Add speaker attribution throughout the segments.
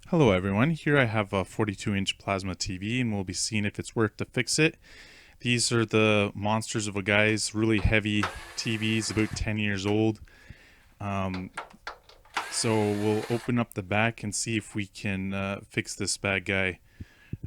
Speaker 1: Hello everyone, here I have a 42-inch plasma TV and we'll be seeing if it's worth to fix it. These are the monsters of a guy's really heavy TVs, about 10 years old. Um, so we'll open up the back and see if we can fix this bad guy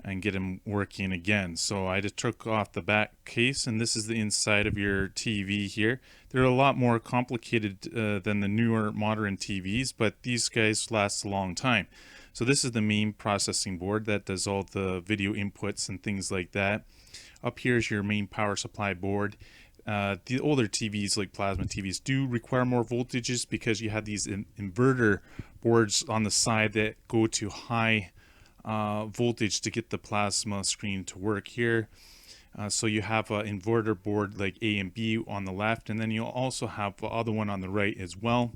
Speaker 1: and get him working again. So I just took off the back case and this is the inside of your TV here. They're a lot more complicated than the newer modern TVs, but these guys last a long time. So this is the main processing board that does all the video inputs and things like that. Up here is your main power supply board. The older TVs, like plasma TVs, do require more voltages because you have these inverter boards on the side that go to high voltage to get the plasma screen to work here. So you have an inverter board like A and B on the left, and then you'll also have the other one on the right as well.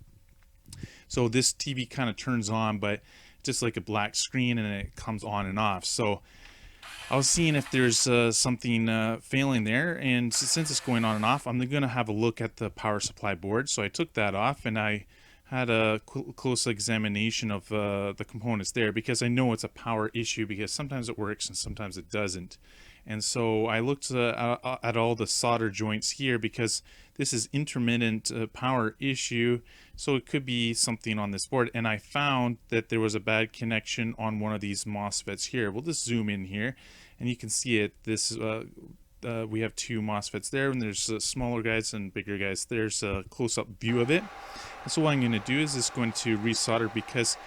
Speaker 1: So this TV kind of turns on, but just like a black screen, and it comes on and off. So I was seeing if there's something failing there, and since it's going on and off, I'm going to have a look at the power supply board. So I took that off and I had a close examination of the components there, because I know it's a power issue, because sometimes it works and sometimes it doesn't. And so I looked at all the solder joints here, because this is intermittent power issue, so it could be something on this board. And I found that there was a bad connection on one of these MOSFETs here. We'll just zoom in here and you can see it. We have two MOSFETs there, and there's smaller guys and bigger guys. There's a close-up view of it. And so what I'm going to do is just going to resolder, because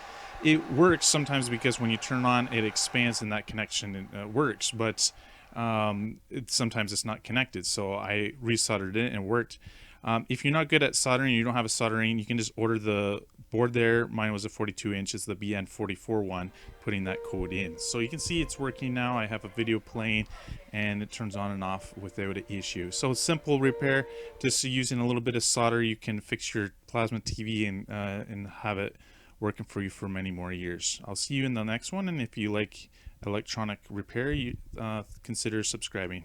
Speaker 1: it works sometimes, because when you turn on, it expands and that connection works, but sometimes it's not connected. So I resoldered it and it worked. If you're not good at soldering, you don't have a soldering, you can just order the board there. Mine was a 42 inch, it's the BN44 one, putting that code in. So you can see it's working now. I have a video playing and it turns on and off without an issue. So simple repair, just using a little bit of solder, you can fix your plasma TV and have it working for you for many more years. I'll see you in the next one, and if you like electronic repair, you consider subscribing.